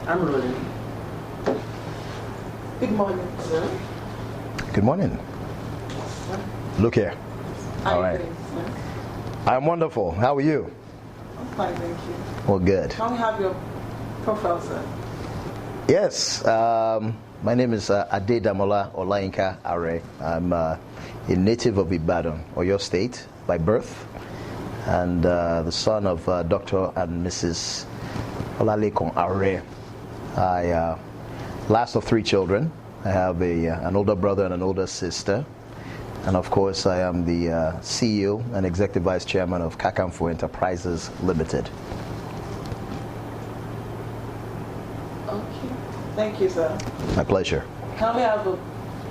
I'm rolling. Good morning, sir. Good morning. Look here. All right. I'm wonderful. How are you? I'm fine, thank you. Well, good. Can we have your profile, sir? Yes. My name is Adedamola Olayinka Are. I'm a native of Ibadan, Oyo State, by birth, and the son of Dr. and Mrs. Olayinka Are. I last of 3 children. I have an older brother and an older sister. And of course, I am the CEO and Executive Vice Chairman of Kakanfo Enterprises Limited. Okay. Thank you, sir. My pleasure. Can we have a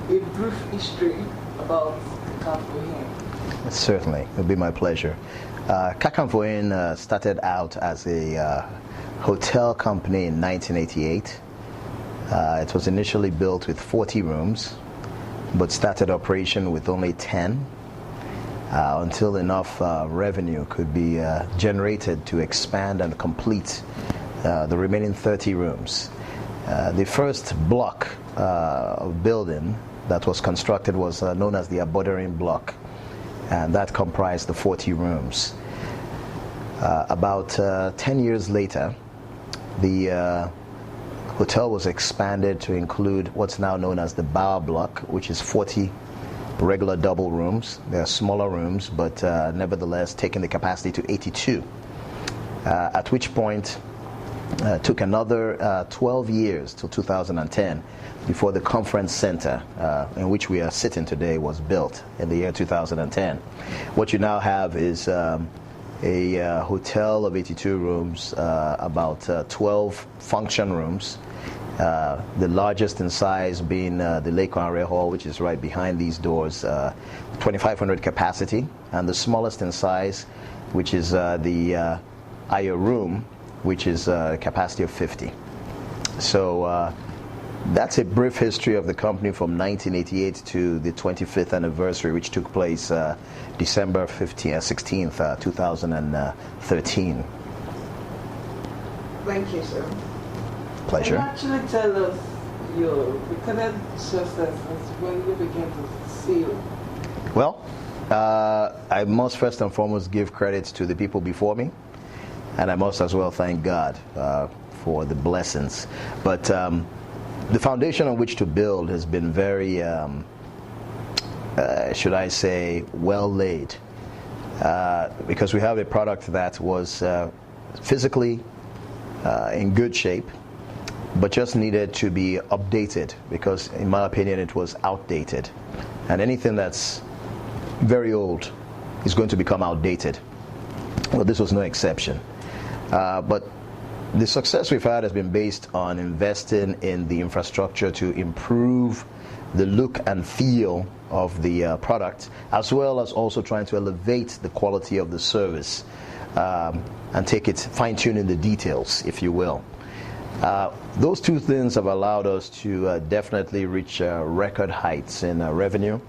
brief history about Kakanfo Inn? Certainly. It would be my pleasure. Kakanfo Inn started out as a hotel company in 1988. It was initially built with 40 rooms, but started operation with only 10 until enough revenue could be generated to expand and complete the remaining 30 rooms. The first block of building that was constructed was known as the Adedamola block, and that comprised the 40 rooms. About 10 years later, the hotel was expanded to include what's now known as the Bar block, which is 40 regular double rooms. They are smaller rooms, but nevertheless taking the capacity to 82. At which point took another 12 years till 2010 before the conference center in which we are sitting today was built in the year 2010. What you now have is a hotel of 82 rooms, about 12 function rooms, the largest in size being the Lake Are Hall, which is right behind these doors, 2,500 capacity, and the smallest in size, which is the Ayo room, which is a capacity of 50. So that's a brief history of the company from 1988 to the 25th anniversary, which took place December 16th, 2013. Thank you, sir. Pleasure. Can you actually tell us your recorded success when you began to see? Well, I must first and foremost give credit to the people before me, and I must as well thank God for the blessings. But the foundation on which to build has been very, should I say, well laid, because we have a product that was physically in good shape, but just needed to be updated, because in my opinion it was outdated, and anything that's very old is going to become outdated. Well, this was no exception. But the success we've had has been based on investing in the infrastructure to improve the look and feel of the product, as well as also trying to elevate the quality of the service and take it, fine-tuning the details, if you will. Those two things have allowed us to definitely reach record heights in revenue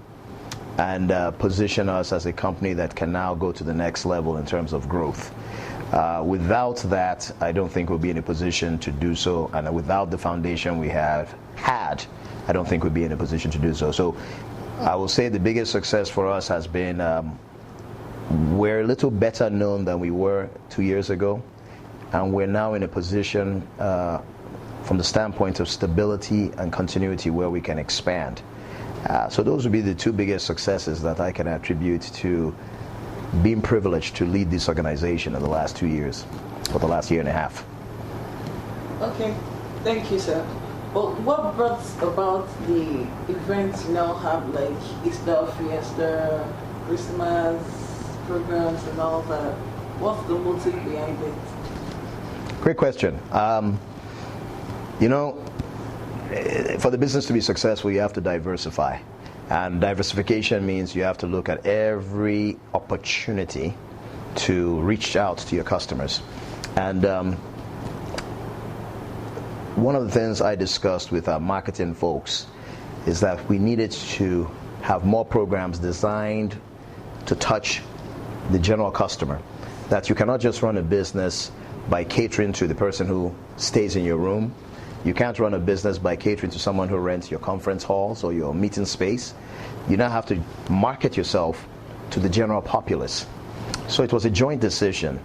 and position us as a company that can now go to the next level in terms of growth. Without that, I don't think we'll be in a position to do so, and without the foundation we have had, I don't think we'll be in a position to do so. So I will say the biggest success for us has been we're a little better known than we were 2 years ago, and we're now in a position from the standpoint of stability and continuity where we can expand. So those would be the 2 biggest successes that I can attribute to being privileged to lead this organization in the last 2 years, or the last year and a half. Okay, thank you, sir. Well, what brought about the events you now have, like Easter, Fiesta, Christmas programs and all that? What's the motive behind it? Great question. You know, for the business to be successful, you have to diversify. And diversification means you have to look at every opportunity to reach out to your customers. And one of the things I discussed with our marketing folks is that we needed to have more programs designed to touch the general customer. That you cannot just run a business by catering to the person who stays in your room, You can't run a business by catering to someone who rents your conference halls or your meeting space. You now have to market yourself to the general populace. So it was a joint decision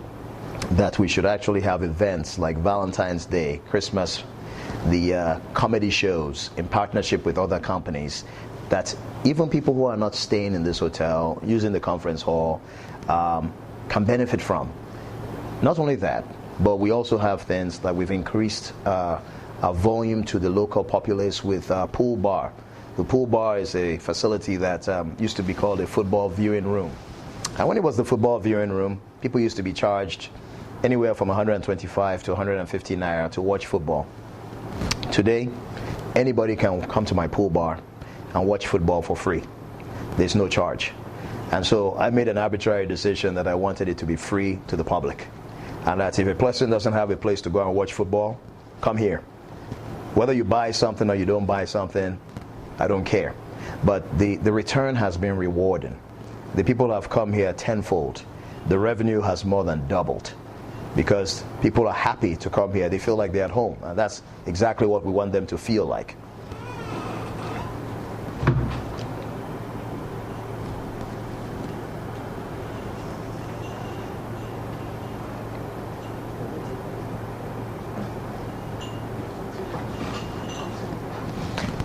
that we should actually have events like Valentine's Day, Christmas, the comedy shows in partnership with other companies, that even people who are not staying in this hotel, using the conference hall, can benefit from. Not only that, but we also have things that we've increased our volume to the local populace with pool bar. The pool bar is a facility that used to be called a football viewing room. And when it was the football viewing room, people used to be charged anywhere from 125 to 150 naira to watch football. Today, anybody can come to my pool bar and watch football for free. There's no charge. And so I made an arbitrary decision that I wanted it to be free to the public. And that if a person doesn't have a place to go and watch football, come here. Whether you buy something or you don't buy something, I don't care. But the return has been rewarding. The people have come here tenfold. The revenue has more than doubled because people are happy to come here. They feel like they're at home. And that's exactly what we want them to feel like.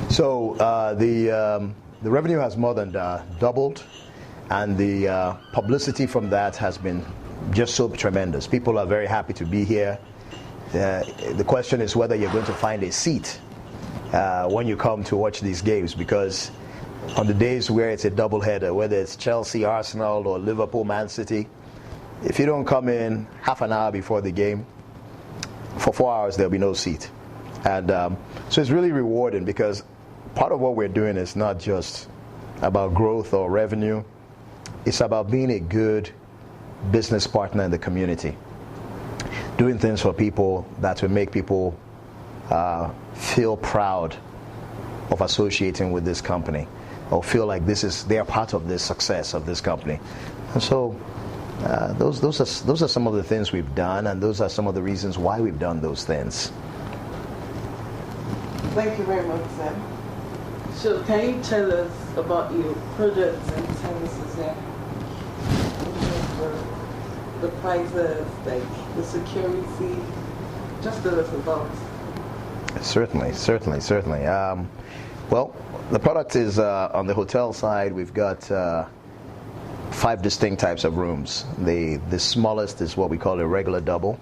So the revenue has more than doubled, and the publicity from that has been just so tremendous. People are very happy to be here. The question is whether you're going to find a seat when you come to watch these games, because on the days where it's a doubleheader, whether it's Chelsea, Arsenal, or Liverpool, Man City, if you don't come in half an hour before the game, for 4 hours there'll be no seat. And so it's really rewarding, because part of what we're doing is not just about growth or revenue. It's about being a good business partner in the community, doing things for people that will make people feel proud of associating with this company, or feel like they are part of the success of this company. And so those are some of the things we've done, and those are some of the reasons why we've done those things. Thank you very much, sir. So can you tell us about your products and services here? The prices, like the security, just tell us about. Certainly. Well, the product is on the hotel side. We've got 5 distinct types of rooms. The smallest is what we call a regular double.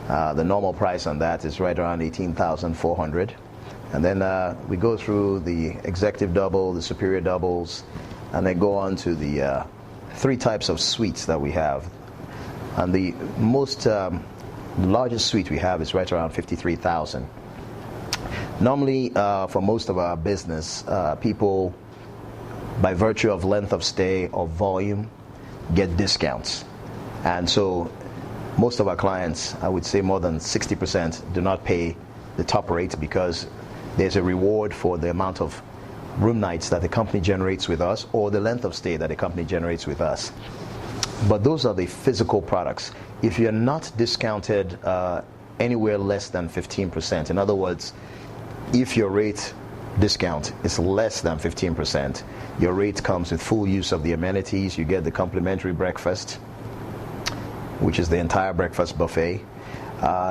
The normal price on that is right around 18,400. And then we go through the executive double, the superior doubles, and then go on to the 3 types of suites that we have. And the largest suite we have is right around 53,000. Normally, for most of our business, people, by virtue of length of stay or volume, get discounts. And so most of our clients, I would say more than 60%, do not pay the top rate, because there's a reward for the amount of room nights that the company generates with us, or the length of stay that the company generates with us. But those are the physical products. If you're not discounted anywhere less than 15%, in other words, if your rate discount is less than 15%, your rate comes with full use of the amenities. You get the complimentary breakfast, which is the entire breakfast buffet.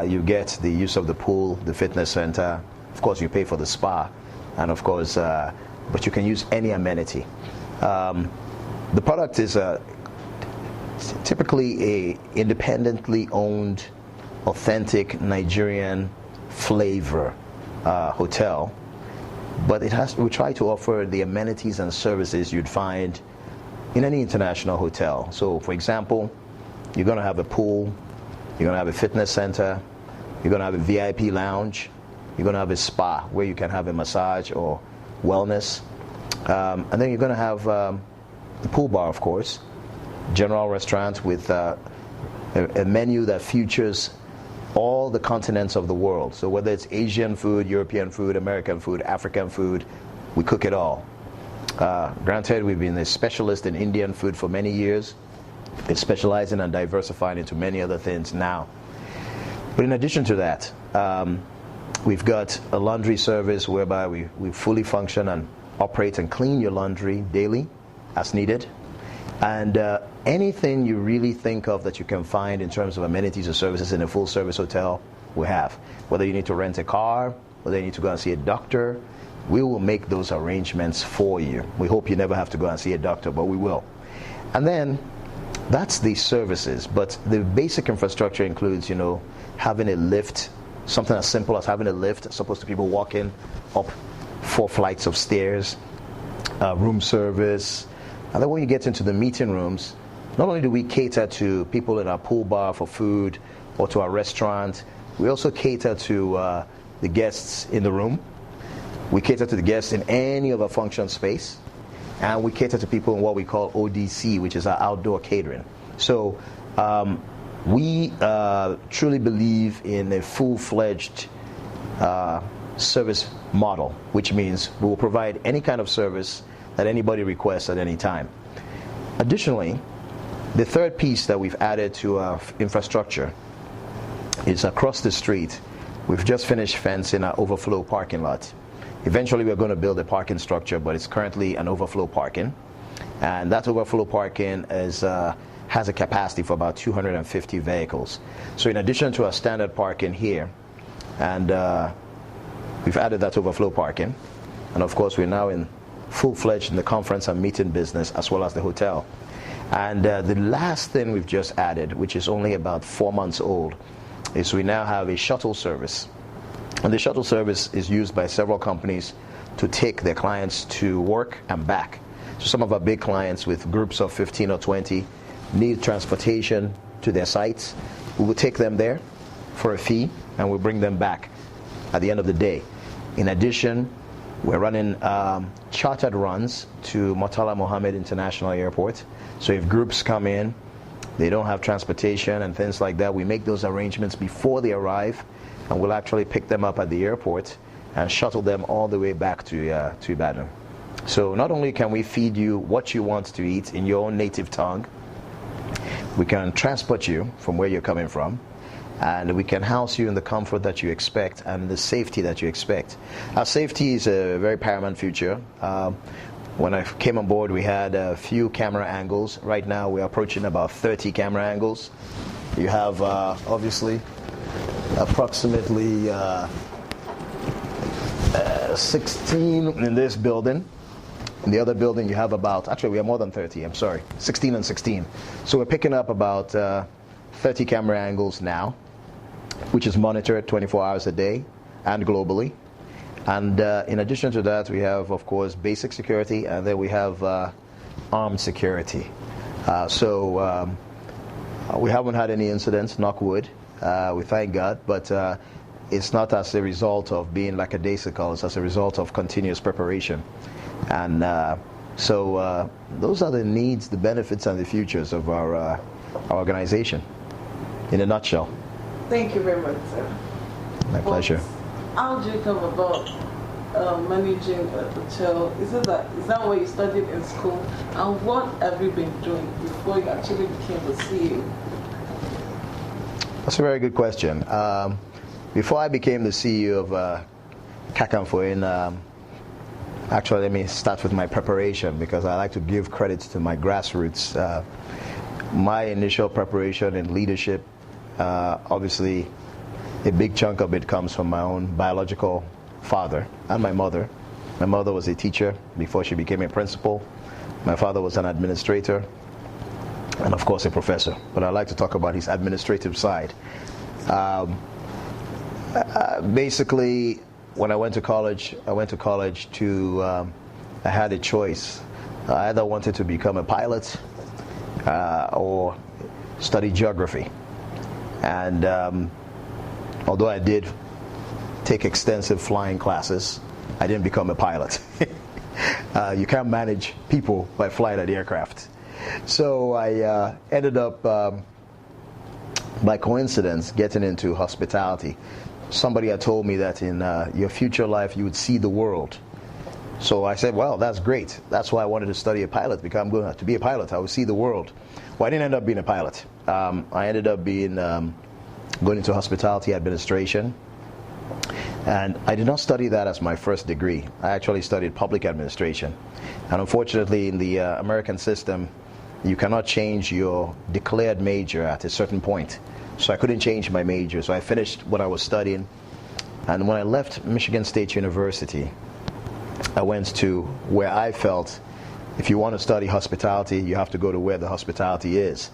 You get the use of the pool, the fitness center. Of course, you pay for the spa, and of course, but you can use any amenity. The product is typically a independently owned, authentic Nigerian flavor hotel, but we try to offer the amenities and services you'd find in any international hotel. So, for example, you're going to have a pool, you're going to have a fitness center, you're going to have a VIP lounge, you're going to have a spa where you can have a massage or wellness, and then you're going to have the pool bar, of course, general restaurant with a menu that features all the continents of the world. So whether it's Asian food, European food, American food, African food, we cook it all. Granted, we've been a specialist in Indian food for many years. It's specializing and diversifying into many other things now. But in addition to that, We've got a laundry service whereby we fully function and operate and clean your laundry daily as needed. And anything you really think of that you can find in terms of amenities or services in a full service hotel, we have. Whether you need to rent a car, whether you need to go and see a doctor, we will make those arrangements for you. We hope you never have to go and see a doctor, but we will. And then that's the services, but the basic infrastructure includes, having a lift, something as simple as having a lift, as opposed to people walking up 4 flights of stairs, room service. And then when you get into the meeting rooms, not only do we cater to people in our pool bar for food or to our restaurant, we also cater to the guests in the room. We cater to the guests in any of our function space. And we cater to people in what we call ODC, which is our outdoor catering. So we truly believe in a full-fledged service model, which means we will provide any kind of service that anybody requests at any time. Additionally, the third piece that we've added to our infrastructure is across the street. We've just finished fencing our overflow parking lot. Eventually we're going to build a parking structure, but it's currently an overflow parking. And that overflow parking has a capacity for about 250 vehicles. So in addition to our standard parking here, and we've added that overflow parking, and of course we're now in full-fledged in the conference and meeting business as well as the hotel. And the last thing we've just added, which is only about 4 months old, is we now have a shuttle service. And the shuttle service is used by several companies to take their clients to work and back. So some of our big clients with groups of 15 or 20 need transportation to their sites. We will take them there for a fee and we'll bring them back at the end of the day. In addition, we're running chartered runs to Murtala Mohammed International Airport. So if groups come in, they don't have transportation and things like that, we make those arrangements before they arrive, and we'll actually pick them up at the airport and shuttle them all the way back to Ibadan. So not only can we feed you what you want to eat in your own native tongue, we can transport you from where you're coming from, and we can house you in the comfort that you expect and the safety that you expect. Our safety is a very paramount feature. When I came on board, we had a few camera angles. Right now, we're approaching about 30 camera angles. You have, obviously, approximately 16 in this building. In the other building, you have about, actually, we have more than 30, I'm sorry, 16 and 16. So we're picking up about 30 camera angles now, which is monitored 24 hours a day and globally. And in addition to that, we have, of course, basic security, and then we have armed security. So we haven't had any incidents, knock wood. We thank God, but it's not as a result of being lackadaisical. It's as a result of continuous preparation. And so those are the needs, the benefits, and the futures of our organization, in a nutshell. Thank you very much, sir. My pleasure. How did you come about managing a hotel? Is that what you studied in school? And what have you been doing before you actually became the CEO? That's a very good question. Before I became the CEO of Kakanfo Inn, actually, let me start with my preparation, because I like to give credit to my grassroots. My initial preparation in leadership, obviously, a big chunk of it comes from my own biological father and my mother. My mother was a teacher before she became a principal. My father was an administrator and, of course, a professor. But I like to talk about his administrative side. Basically, when I went to college, I had a choice. I either wanted to become a pilot or study geography. And although I did take extensive flying classes, I didn't become a pilot. You can't manage people by flying an aircraft. So I ended up, by coincidence, getting into hospitality. Somebody had told me that in your future life you would see the world. So I said, well, that's great. That's why I wanted to study a pilot, because I'm going to be a pilot. I would see the world. Well, I didn't end up being a pilot. I ended up being going into hospitality administration. And I did not study that as my first degree. I actually studied public administration. And unfortunately, in the American system, you cannot change your declared major at a certain point. So I couldn't change my major. So I finished what I was studying. And when I left Michigan State University, I went to where I felt if you want to study hospitality, you have to go to where the hospitality is.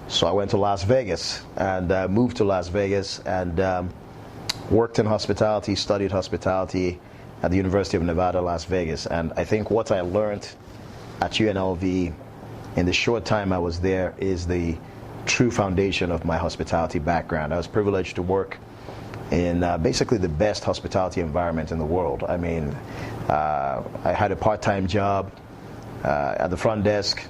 So I went to Las Vegas and moved to Las Vegas and worked in hospitality, studied hospitality at the University of Nevada, Las Vegas. And I think what I learned at UNLV in the short time I was there is the true foundation of my hospitality background. I was privileged to work in basically the best hospitality environment in the world. I mean, I had a part-time job at the front desk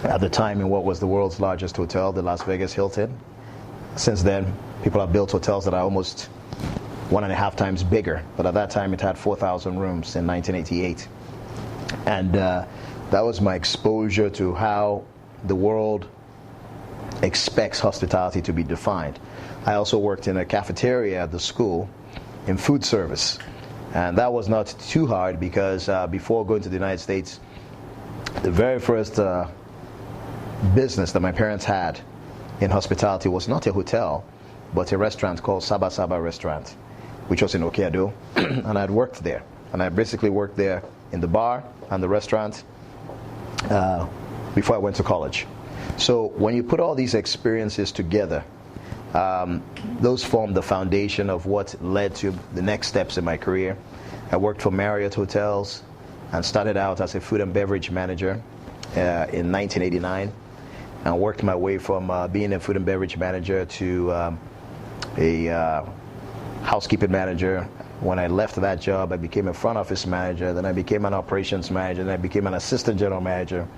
at the time in what was the world's largest hotel, the Las Vegas Hilton. Since then, people have built hotels that are almost 1.5 times bigger, but at that time it had 4,000 rooms in 1988. And that was my exposure to how the world expects hospitality to be defined. I also worked in a cafeteria at the school in food service, and that was not too hard because before going to the United States, the very first business that my parents had in hospitality was not a hotel, but a restaurant called Saba Saba Restaurant, which was in Okeado, and I'd worked there. And I basically worked there in the bar and the restaurant before I went to college. So when you put all these experiences together, those form the foundation of what led to the next steps in my career. I worked for Marriott Hotels and started out as a food and beverage manager in 1989, and worked my way from being a food and beverage manager to a housekeeping manager. When I left that job, I became a front office manager, then I became an operations manager, then I became an assistant general manager.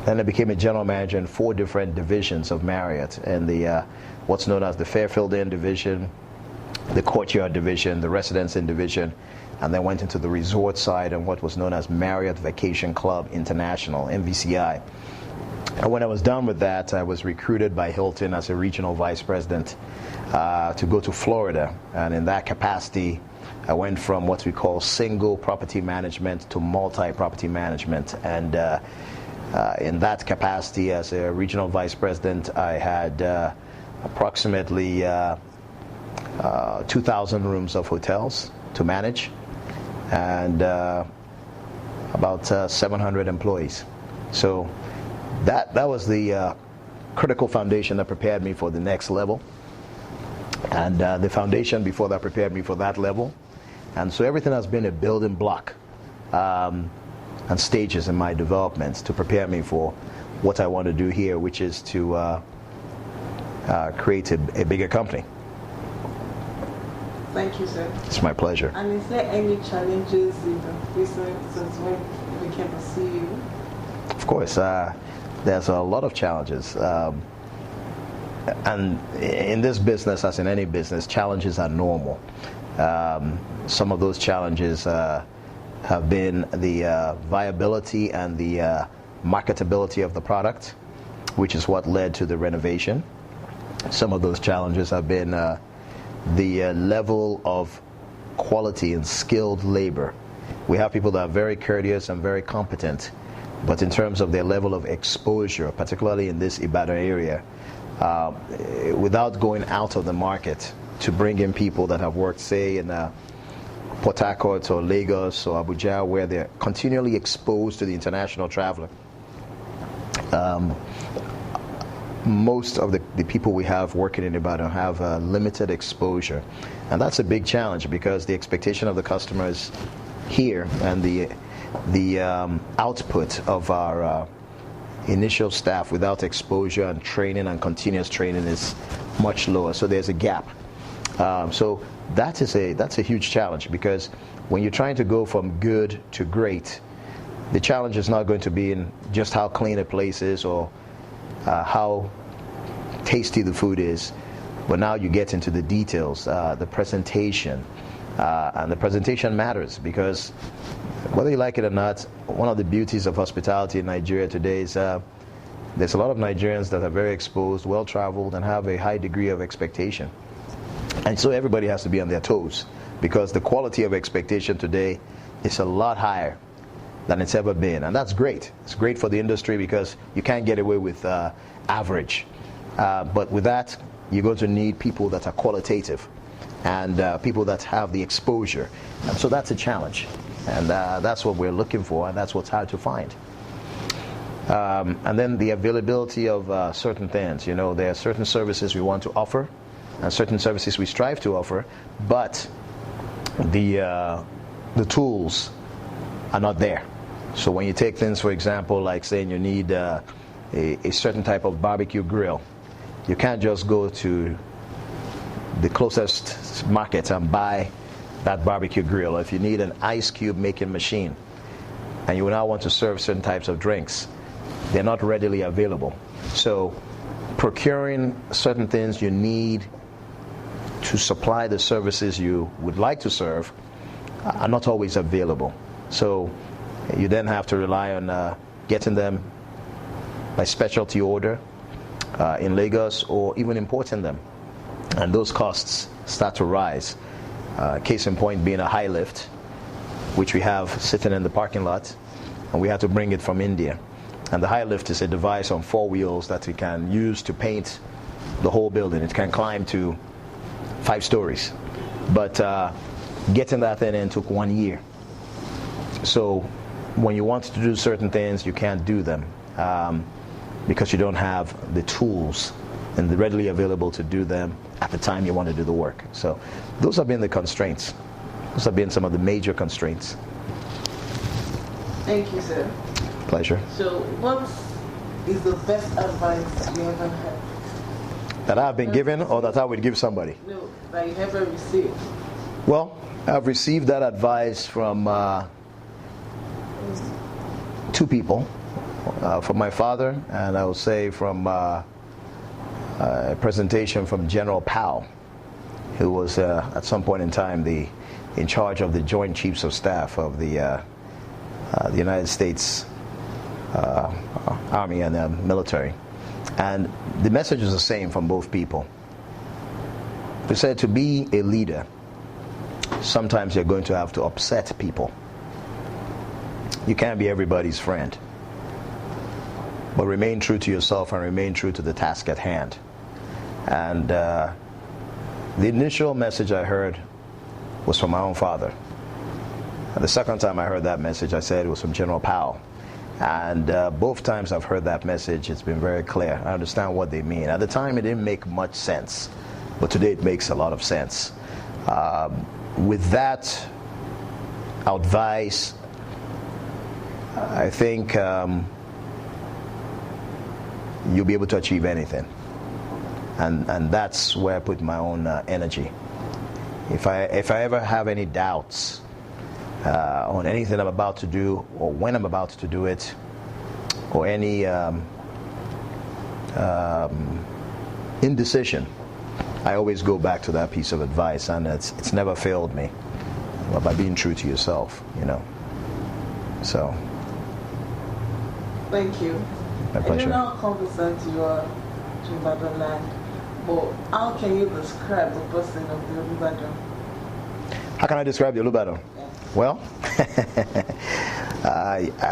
Then I became a general manager in 4 different divisions of Marriott, and the what's known as the Fairfield Inn division, the Courtyard division, the Residence Inn division, and then went into the resort side and what was known as Marriott Vacation Club International, MVCI. And when I was done with that, I was recruited by Hilton as a regional vice president to go to Florida. And in that capacity, I went from what we call single property management to multi-property management. And in that capacity as a regional vice president, I had approximately 2,000 rooms of hotels to manage and about 700 employees. So that was the critical foundation that prepared me for the next level, and the foundation before that prepared me for that level. And so everything has been a building block and stages in my development to prepare me for what I want to do here, which is to create a bigger company. Thank you, sir. It's my pleasure. And is there any challenges you've been facing since when we came to see you? Of course, there's a lot of challenges. And in this business, as in any business, challenges are normal. Some of those challenges have been the viability and the marketability of the product, which is what led to the renovation. Some of those challenges have been the level of quality and skilled labor. We have people that are very courteous and very competent, but in terms of their level of exposure, particularly in this Ibadan area, without going out of the market to bring in people that have worked, say, in Port Harcourt or Lagos or Abuja, where they're continually exposed to the international traveler. Most of the people we have working in Ibadan have limited exposure, and that's a big challenge because the expectation of the customers here and the output of our initial staff without exposure and training and continuous training is much lower. So there's a gap. So that's a huge challenge, because when you're trying to go from good to great, the challenge is not going to be in just how clean a place is or how tasty the food is, but now you get into the details, the presentation, and the presentation matters, because whether you like it or not, one of the beauties of hospitality in Nigeria today is there's a lot of Nigerians that are very exposed, well-traveled, and have a high degree of expectation. And so everybody has to be on their toes because the quality of expectation today is a lot higher than it's ever been, and that's great. It's great for the industry because you can't get away with average. But with that, you're going to need people that are qualitative and people that have the exposure. And so that's a challenge. And that's what we're looking for, and that's what's hard to find. And then the availability of certain things. There are certain services we want to offer and certain services we strive to offer, but the tools are not there. So when you take things, for example, like saying you need a certain type of barbecue grill, you can't just go to the closest market and buy that barbecue grill. If you need an ice cube making machine and you now want to serve certain types of drinks, they're not readily available. So procuring certain things you need to supply the services you would like to serve are not always available. So you then have to rely on getting them by specialty order in Lagos, or even importing them. And those costs start to rise. Case in point being a high lift, which we have sitting in the parking lot, and we had to bring it from India. And the high lift is a device on 4 wheels that we can use to paint the whole building. It can climb to 5 stories. But getting that thing in took 1 year. So when you want to do certain things, you can't do them because you don't have the tools and the readily available to do them at the time you want to do the work. So those have been the constraints. Those have been some of the major constraints. Thank you, sir. Pleasure. So what is the best advice you ever had? That I've been given, or that I would give somebody? No, that you ever received. Well, I've received that advice from 2 people. From my father, and I will say from a presentation from General Powell, who was at some point in time in charge of the Joint Chiefs of Staff of the United States Army and the military. And the message is the same from both people. They said to be a leader, sometimes you're going to have to upset people. You can't be everybody's friend. But remain true to yourself and remain true to the task at hand. And the initial message I heard was from my own father. And the second time I heard that message, I said it was from General Powell. And both times I've heard that message, it's been very clear. I understand what they mean. At the time, it didn't make much sense. But today, it makes a lot of sense. With that advice, I think you'll be able to achieve anything, and that's where I put my own energy. If I ever have any doubts on anything I'm about to do, or when I'm about to do it, or any indecision, I always go back to that piece of advice, and it's never failed me. Well, by being true to yourself, So. Thank you. My pleasure. I don't know how conversant you are to Ibadan land, but how can you describe the person of the Olubadan? How can I describe the Olubadan? Yeah. Well,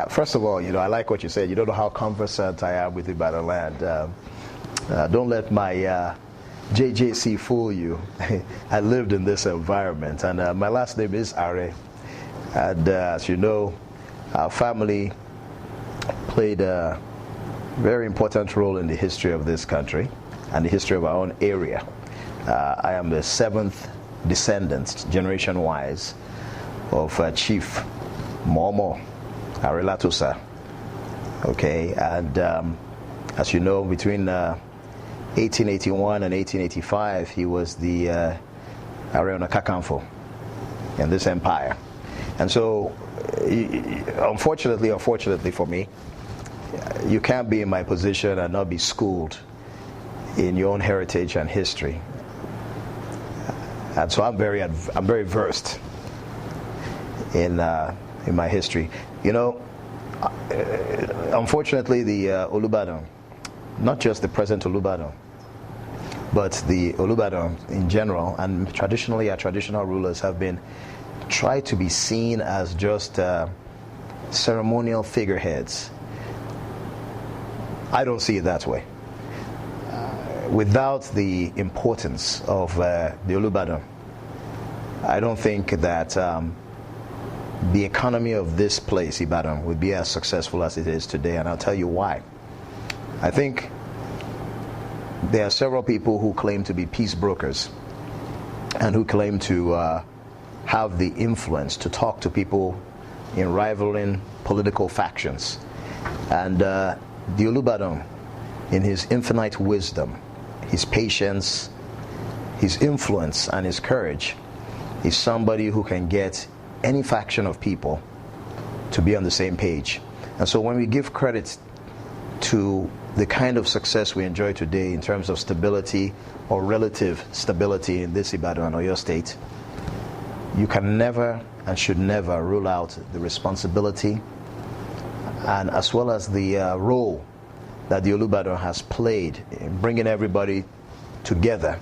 first of all, I like what you said. You don't know how conversant I am with Ibadan land. Don't let my JJC fool you. I lived in this environment, and my last name is Are. And as you know, our family played a very important role in the history of this country and the history of our own area. I am the 7th descendant, generation-wise, of Chief Momo Arelatusa. Okay, and as you know, between 1881 and 1885, he was the Are Kakanfo in this empire. And so, unfortunately or fortunately for me, you can't be in my position and not be schooled in your own heritage and history. And so I'm very versed in my history. Unfortunately, the Olubadan, not just the present Olubadan, But the Olubadan in general, and traditionally our traditional rulers have been tried to be seen as just ceremonial figureheads. I don't see it that way. Without the importance of the Olubadan, I don't think that the economy of this place, Ibadan, would be as successful as it is today, and I'll tell you why. I think there are several people who claim to be peace brokers and who claim to have the influence to talk to people in rivaling political factions. And the Olubadan, in his infinite wisdom, his patience, his influence, and his courage, is somebody who can get any faction of people to be on the same page. And so when we give credit to the kind of success we enjoy today in terms of stability or relative stability in this Ibadan or your state, you can never and should never rule out the responsibility and as well as the role that the Olubadan has played in bringing everybody together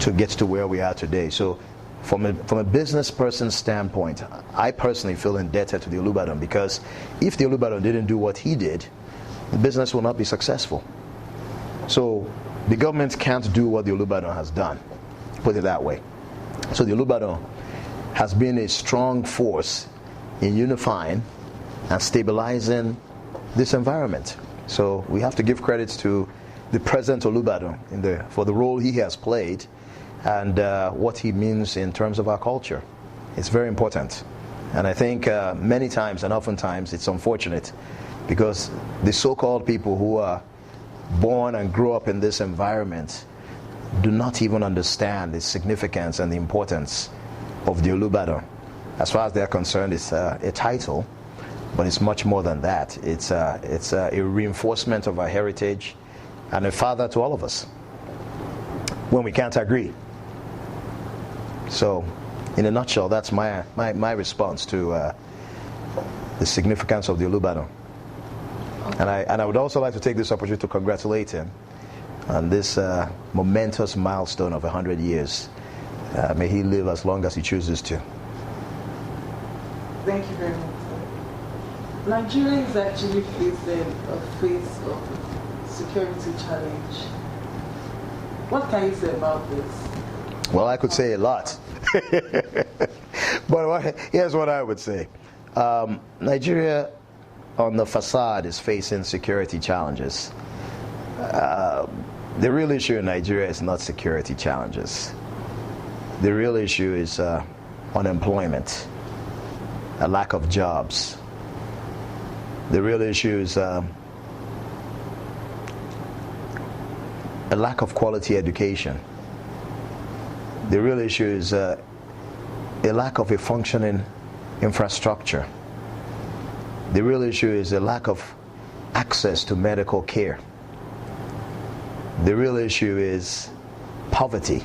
to get to where we are today. So from a business person's standpoint, I personally feel indebted to the Olubadan, because if the Olubadan didn't do what he did, the business will not be successful. So the government can't do what the Olubadan has done, put it that way. So the Olubadan has been a strong force in unifying and stabilizing this environment. So we have to give credits to the present Olubadan for the role he has played and what he means in terms of our culture. It's very important. And I think many times and oftentimes it's unfortunate, because the so-called people who are born and grow up in this environment do not even understand the significance and the importance of the Olubadan. As far as they're concerned, it's a title, but it's much more than that. It's a reinforcement of our heritage and a father to all of us when we can't agree. So, in a nutshell, that's my response to the significance of the Olubadan. And I would also like to take this opportunity to congratulate him on this momentous milestone of 100 years. May he live as long as he chooses to. Thank you very much. Nigeria is actually facing a phase of security challenge. What can you say about this? Well, I could say a lot. But here's what I would say. Nigeria, on the facade, is facing security challenges. The real issue in Nigeria is not security challenges. The real issue is unemployment, a lack of jobs. The real issue is a lack of quality education. The real issue is a lack of a functioning infrastructure. The real issue is a lack of access to medical care. The real issue is poverty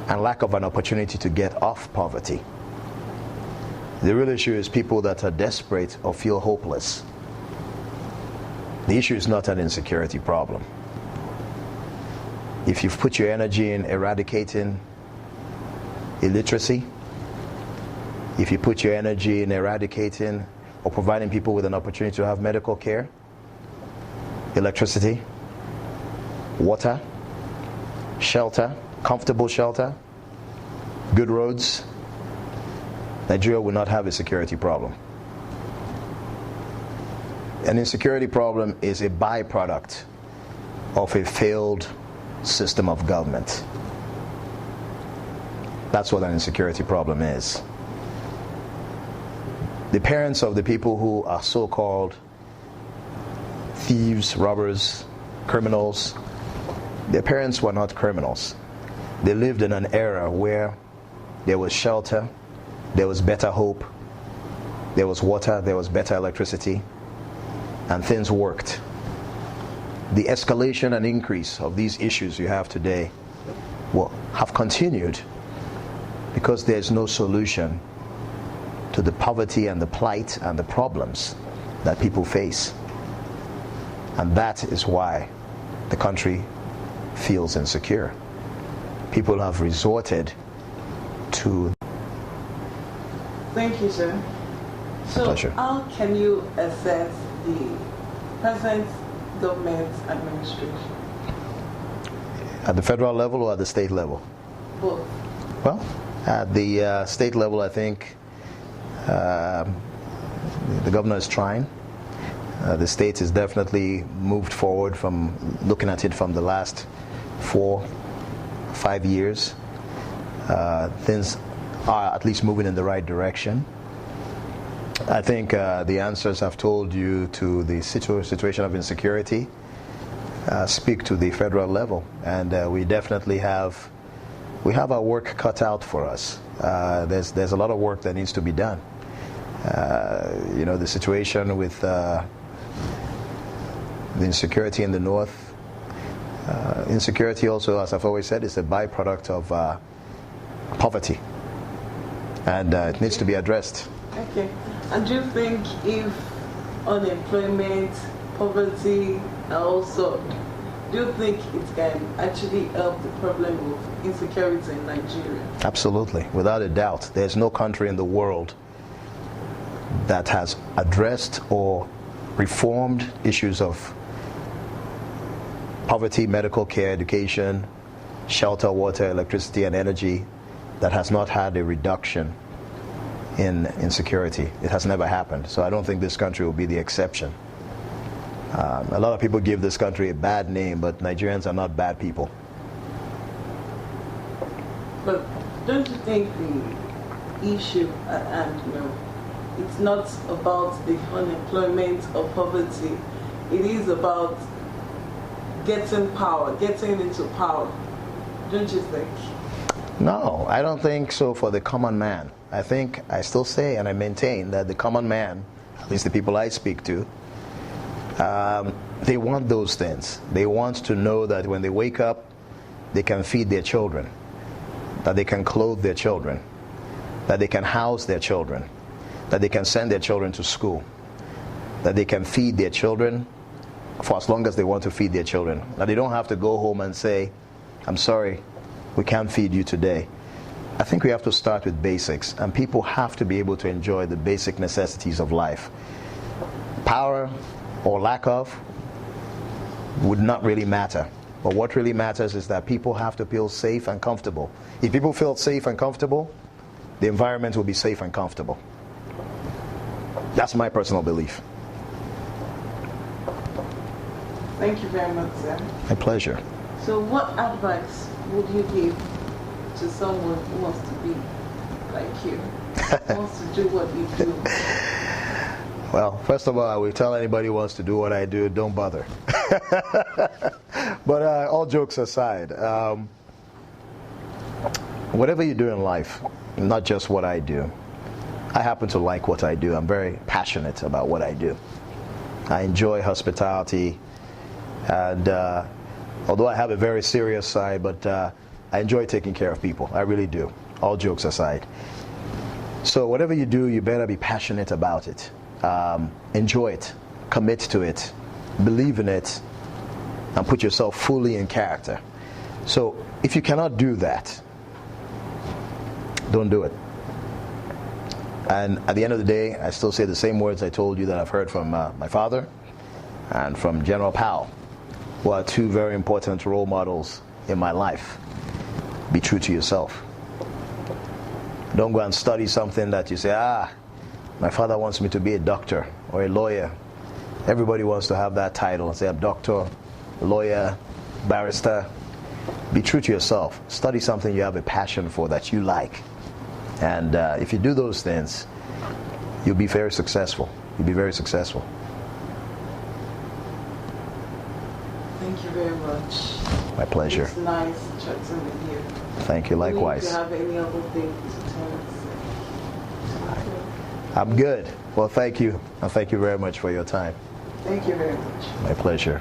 and lack of an opportunity to get off poverty. The real issue is people that are desperate or feel hopeless. The issue is not an insecurity problem. If you've put your energy in eradicating illiteracy, if you put your energy in eradicating or providing people with an opportunity to have medical care, electricity, water, shelter, comfortable shelter, good roads, Nigeria will not have a security problem. An insecurity problem is a byproduct of a failed system of government. That's what an insecurity problem is. The parents of the people who are so-called thieves, robbers, criminals, their parents were not criminals. They lived in an era where there was shelter, there was better hope, there was water, there was better electricity, and things worked. The escalation and increase of these issues you have today will have continued because there's no solution to the poverty and the plight and the problems that people face. And that is why the country feels insecure. People have resorted to. Thank you, sir. So, Pleasure. how can you assess the present government administration? At the federal level or at the state level? Both. Well, at the state level, I think the governor is trying. The state has definitely moved forward from looking at it from the last 4-5 years. Things are at least moving in the right direction. I think the answers I've told you to the situation of insecurity speak to the federal level, and we definitely have our work cut out for us. There's a lot of work that needs to be done. The situation with the insecurity in the north. Insecurity also, as I've always said, is a byproduct of poverty, and it needs to be addressed. Okay. And do you think if unemployment, poverty, and also, do you think it can actually help the problem of insecurity in Nigeria? Absolutely, without a doubt. There's no country in the world that has addressed or reformed issues of poverty, medical care, education, shelter, water, electricity, and energy that has not had a reduction in insecurity. It has never happened. So I don't think this country will be the exception. A lot of people give this country a bad name, but Nigerians are not bad people. But don't you think the issue at hand, it's not about the unemployment or poverty, it is about getting power, getting into power, don't you think? No, I don't think so for the common man. I still say and I maintain that the common man, at least the people I speak to, they want those things. They want to know that when they wake up, they can feed their children, that they can clothe their children, that they can house their children, that they can send their children to school, that they can feed their children for as long as they want to feed their children. That they don't have to go home and say, I'm sorry, we can't feed you today. I think we have to start with basics, and people have to be able to enjoy the basic necessities of life. Power or lack of would not really matter. But what really matters is that people have to feel safe and comfortable. If people feel safe and comfortable, the environment will be safe and comfortable. That's my personal belief. Thank you very much, sir. My pleasure. So what advice would you give to someone who wants to be like you, who wants to do what you do? Well, first of all, I will tell anybody who wants to do what I do, don't bother. But all jokes aside, whatever you do in life, not just what I do, I happen to like what I do. I'm very passionate about what I do. I enjoy hospitality, and although I have a very serious side, but I enjoy taking care of people. I really do, all jokes aside. So whatever you do, you better be passionate about it. Enjoy it, commit to it, believe in it, and put yourself fully in character. So if you cannot do that, don't do it. And at the end of the day, I still say the same words I told you that I've heard from my father and from General Powell, who are two very important role models in my life. Be true to yourself. Don't go and study something that you say, my father wants me to be a doctor or a lawyer. Everybody wants to have that title and say, I'm doctor, lawyer, barrister. Be true to yourself. Study something you have a passion for that you like. And if you do those things, you'll be very successful. You'll be very successful. Thank you very much. My pleasure. It's nice chatting with you. Thank you, likewise. Do you have any other things to tell us? I'm good. Well, thank you. And thank you very much for your time. Thank you very much. My pleasure.